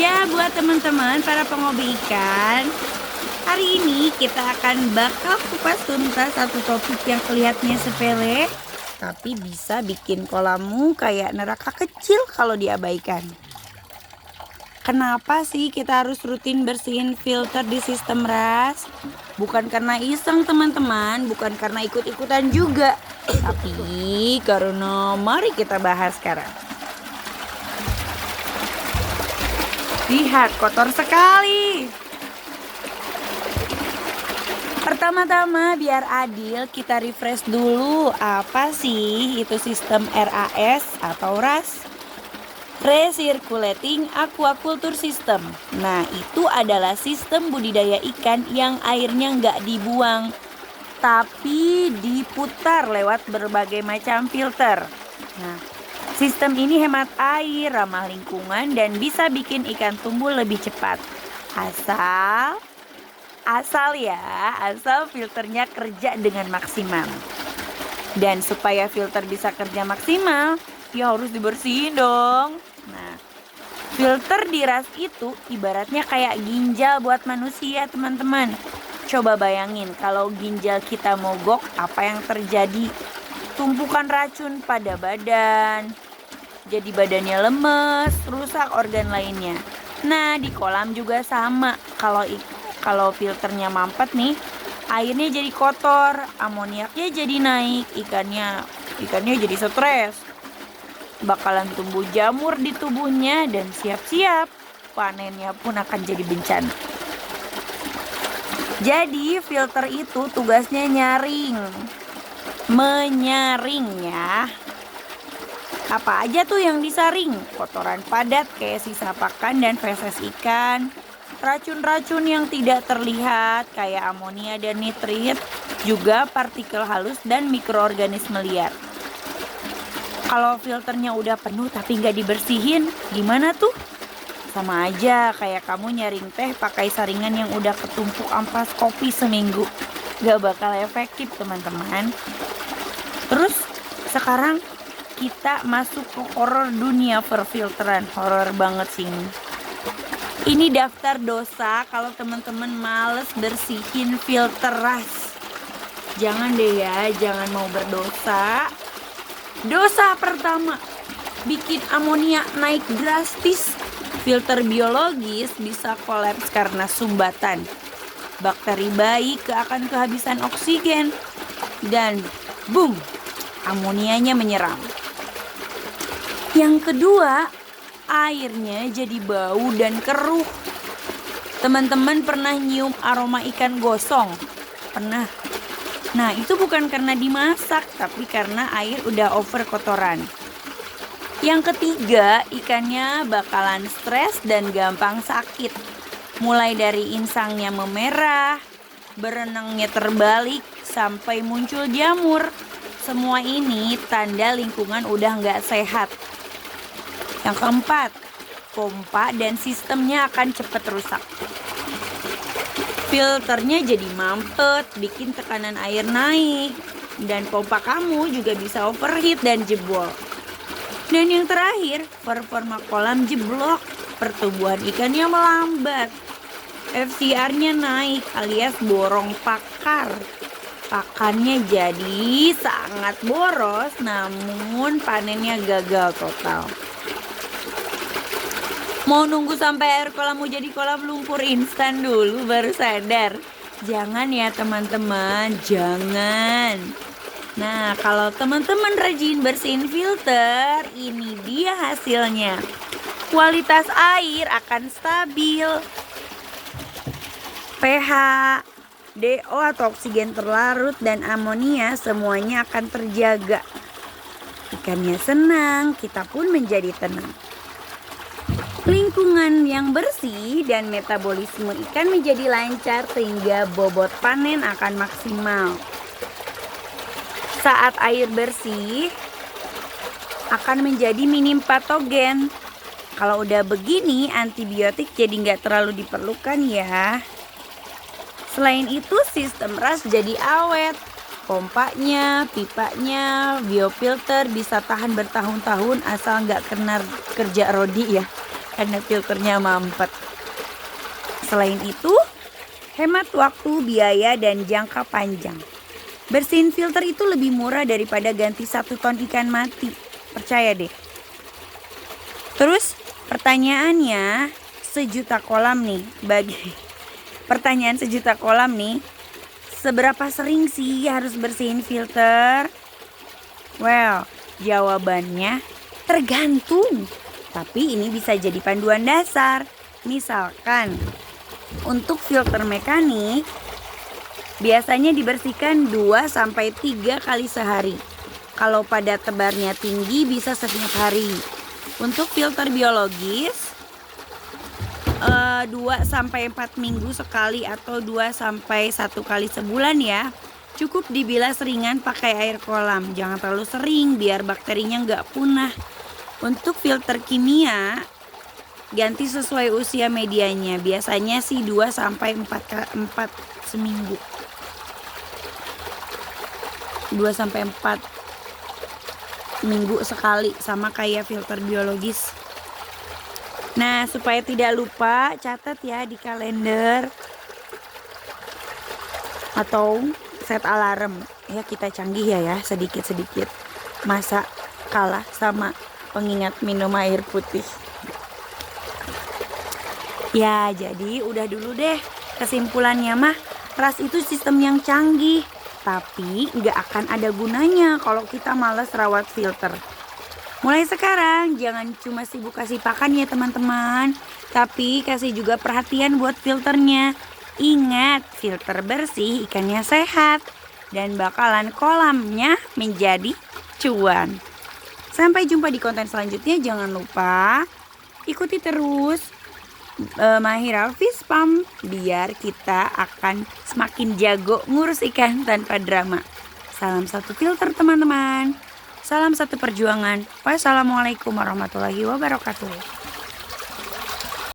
Ya, buat teman-teman para penghobi ikan, hari ini kita akan bakal kupas tuntas satu topik yang kelihatannya sepele, tapi bisa bikin kolammu kayak neraka kecil kalau diabaikan. Kenapa sih kita harus rutin bersihin filter di sistem RAS? Bukan karena iseng teman-teman, bukan karena ikut-ikutan juga, tapi karena mari kita bahas sekarang. Lihat, kotor sekali. Pertama-tama biar adil kita refresh dulu apa sih itu sistem RAS atau RAS. Recirculating Aquaculture System. Nah, itu adalah sistem budidaya ikan yang airnya nggak dibuang, tapi diputar lewat berbagai macam filter. Nah, sistem ini hemat air, ramah lingkungan, dan bisa bikin ikan tumbuh lebih cepat. Asal filternya kerja dengan maksimal. Dan supaya filter bisa kerja maksimal, ya harus dibersihin dong. Nah, filter di RAS itu ibaratnya kayak ginjal buat manusia, teman-teman. Coba bayangin kalau ginjal kita mogok, apa yang terjadi? Tumpukan racun pada badan, jadi badannya lemes, rusak organ lainnya. Nah, di kolam juga sama. Kalau filternya mampet nih, airnya jadi kotor, amoniaknya jadi naik, ikannya jadi stres. Bakalan tumbuh jamur di tubuhnya dan siap-siap panennya pun akan jadi bencana. Jadi filter itu tugasnya menyaring ya. Apa aja tuh yang disaring? Kotoran padat kayak sisa pakan dan feses ikan, racun-racun yang tidak terlihat kayak amonia dan nitrit, juga partikel halus dan mikroorganisme liar. Kalau filternya udah penuh tapi nggak dibersihin, gimana tuh? Sama aja kayak kamu nyaring teh pakai saringan yang udah ketumpuk ampas kopi seminggu. Gak bakal efektif, teman-teman. Terus sekarang kita masuk ke horor dunia perfilteran. Horor banget sih ini. Ini daftar dosa kalau teman-teman males bersihin filter RAS. Jangan deh ya, jangan mau berdosa. Dosa pertama, bikin amonia naik drastis. Filter biologis bisa kolaps karena sumbatan. Bakteri baik akan kehabisan oksigen. Dan boom, amonianya menyerang. Yang kedua, airnya jadi bau dan keruh. Teman-teman pernah nyium aroma ikan gosong? Pernah? Nah, itu bukan karena dimasak, tapi karena air udah over kotoran. Yang ketiga, ikannya bakalan stres dan gampang sakit. Mulai dari insangnya memerah, berenangnya terbalik, sampai muncul jamur. Semua ini tanda lingkungan udah nggak sehat. Yang keempat, pompa dan sistemnya akan cepat rusak. Filternya jadi mampet, bikin tekanan air naik, dan pompa kamu juga bisa overheat dan jebol. Dan yang terakhir, performa kolam jeblok, pertumbuhan ikannya melambat, FCR-nya naik alias borong pakar. Pakannya jadi sangat boros, namun panennya gagal total. Mau nunggu sampai air kolammu jadi kolam lumpur instan dulu baru sadar? Jangan ya teman-teman, jangan. Nah, kalau teman-teman rajin bersihin filter, ini dia hasilnya. Kualitas air akan stabil. pH, DO atau oksigen terlarut, dan amonia semuanya akan terjaga. Ikannya senang, kita pun menjadi tenang. Lingkungan yang bersih dan metabolisme ikan menjadi lancar sehingga bobot panen akan maksimal. Saat air bersih akan menjadi minim patogen. Kalau udah begini, antibiotik jadi nggak terlalu diperlukan ya. Selain itu, sistem RAS jadi awet. Pompanya, pipanya, biofilter bisa tahan bertahun-tahun asal nggak kena kerja Rodi ya. karena filternya mampet. Selain itu, hemat waktu, biaya, dan jangka panjang. Bersihin filter itu lebih murah daripada ganti 1 ton ikan mati. Percaya deh. Terus pertanyaannya, sejuta kolam nih. Pertanyaan sejuta kolam nih. Seberapa sering sih harus bersihin filter? Well, jawabannya tergantung. Tapi ini bisa jadi panduan dasar. Misalkan untuk filter mekanik biasanya dibersihkan 2-3 kali sehari. Kalau pada tebarnya tinggi bisa setiap hari. Untuk filter biologis 2-4 minggu sekali atau 2-1 kali sebulan ya. Cukup dibilas ringan pakai air kolam. Jangan terlalu sering biar bakterinya nggak punah. Untuk filter kimia ganti sesuai usia medianya. Biasanya sih 2-4 seminggu. 2-4 minggu sekali, sama kayak filter biologis. Nah, supaya tidak lupa, catat ya di kalender atau set alarm. Ya, kita canggih ya sedikit-sedikit. Masa kalah sama pengingat minum air putih. Ya, jadi udah dulu deh. Kesimpulannya mah, ras itu sistem yang canggih, tapi nggak akan ada gunanya kalau kita malas rawat filter. Mulai sekarang jangan cuma sibuk kasih pakan ya teman-teman, tapi kasih juga perhatian buat filternya. Ingat, filter bersih, ikannya sehat, dan bakalan kolamnya menjadi cuan. Sampai jumpa di konten selanjutnya. Jangan lupa ikuti terus Mahira Fish Farm biar kita akan semakin jago ngurus ikan tanpa drama. Salam satu filter teman-teman. Salam satu perjuangan. Wassalamualaikum warahmatullahi wabarakatuh.